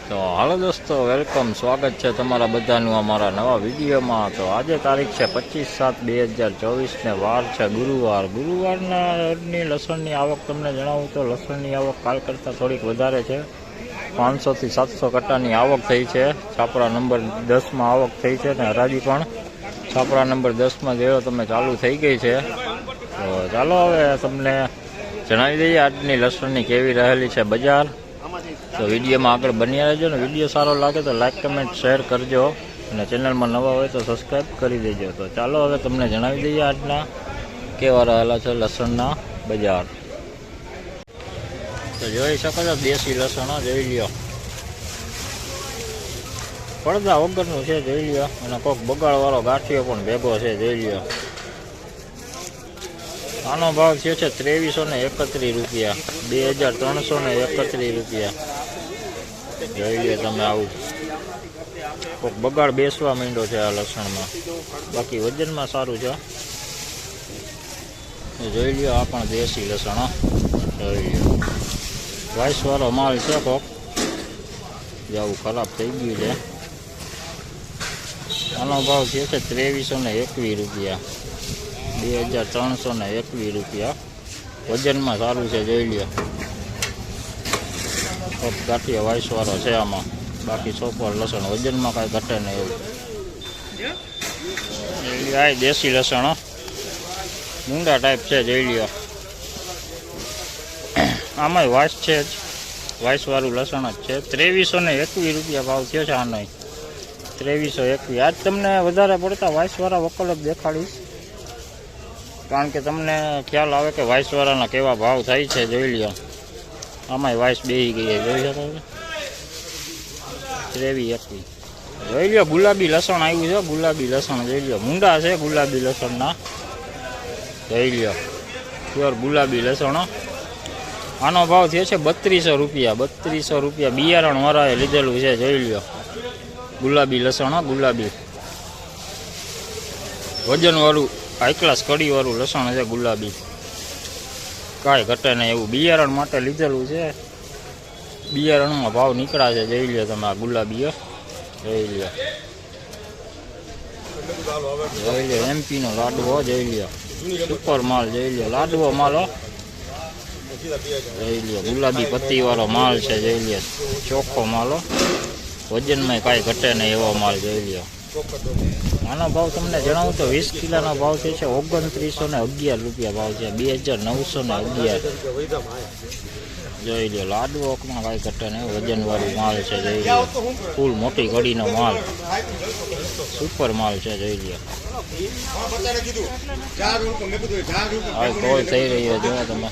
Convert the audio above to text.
તો હાલો દોસ્તો, વેલકમ, સ્વાગત છે તમારા બધાનું અમારા નવા વિડીયોમાં। તો આજે તારીખ છે 25/7/2024 ને વાર છે ગુરુવારની લસણની આવક તમને જણાવું તો લસણની આવક કાલ કરતાં થોડીક વધારે છે। 500 થી 700 કટ્ટાની આવક થઈ છે। છાપરા નંબર 10માં આવક થઈ છે ને હરાજી પણ છાપરા નંબર 10માં જેવો તમે ચાલુ થઈ ગઈ છે। તો ચાલો હવે તમને જણાવી દઈએ આજની લસણની કેવી રહેલી છે બજાર। તો વિડીયોમાં આગળ બન્યા રહેજો ને વિડીયો સારો લાગે તો લાઈક કમેન્ટ શેર કરજો અને ચેનલમાં નવા હોય તો સબસ્ક્રાઈબ કરી દેજો। તો ચાલો હવે તમને જણાવી દઈએ આજના કેવા રહેલા છે લસણના બજાર। તો જોઈ શકો છો દેશી લસણ જોઈ લ્યો, પડદા વગરનું છે જોઈ લ્યો, અને કોઈક બગાડવાળો ગાંઠિયો પણ ભેગો છે જોઈ લ્યો। આનો ભાવ થયો છે 2331 રૂપિયા, 2331 રૂપિયા જોઈ લે તમે। આવું કોઈક બગાડ બેસવા માંડ્યો છે આ લસણમાં, બાકી વજનમાં સારું છે જોઈ લ્યો। આ પણ દેશી લસણ જોઈ લ્યો, વાઇસવાળો માલ છે, કોક જવું ખરાબ થઈ ગયું છે। આનો ભાવ થયો છે 2321 રૂપિયા, 2321 રૂપિયા વજનમાં સારું છે જોઈ લ્યો। ગાંઠિયા વાઇસવાળો છે આમાં, બાકી સોપર લસણ વજનમાં કાંઈ ઘટે નહીં એવું। આ દેશી લસણ મૂંડા ટાઈપ છે જોઈ લ્યો, આમાંય વાઇસ છે જ, વાઇસવાળું લસણ જ છે। 2321 રૂપિયા ભાવ થયો છે આનો, 2321। આજ તમને વધારે પડતા વાઇસવાળા વકલ જ દેખાડીશ, કારણ કે તમને ખ્યાલ આવે કે વાઇસવાળાના કેવા ભાવ થાય છે જોઈ લ્યો। આમાંય વાઇસ બેસી ગઈ જોઈ શકો, 2321 જોઈ લ્યો। ગુલાબી લસણ આવ્યું છે, ગુલાબી લસણ જોઈ લ્યો, મૂંડા છે ગુલાબી લસણના જોઈ લ્યો, પ્યોર ગુલાબી લસણ। આનો ભાવ થયો છે 3200 રૂપિયા, 3200 રૂપિયા બિયારણ વાળાએ લીધેલું છે જોઈ લ્યો। ગુલાબી લસણ, ગુલાબી વજનવાળું હાઈ ક્લાસ કડીવાળું લસણ છે ગુલાબી, કાંઈ ઘટે નહીં એવું બિયારણ માટે લીધેલું છે। બિયારણમાં ભાવ નીકળ્યા છે જોઈ લ્યો તમે। આ ગુલાબી જોઈ લ્યો, જોઈ લ્યો MP નો લાડવો જોઈ લ્યો, સુપર માલ જોઈ લ્યો, લાડવો માલ જોઈ લ્યો, ગુલાબી પત્તીવાળો માલ છે જોઈ લ્યો, ચોખ્ખો માલ, વજનમાં કાંઈ ઘટે નહીં એવો માલ જોઈ લ્યો। આનો ભાવ તમને જણાવું તો 20 કિલોનો ભાવ છે 2911 રૂપિયા ભાવ છે, 2911 જોઈ લો। લાડવોમાં કાંઈ ઘટે નહીં, વજનવાળું માલ છે જોઈ લો, ફૂલ મોટી ઘડીનો માલ, સુપર માલ છે જોઈ લો। આ કોલ થઈ રહ્યો જો તમે।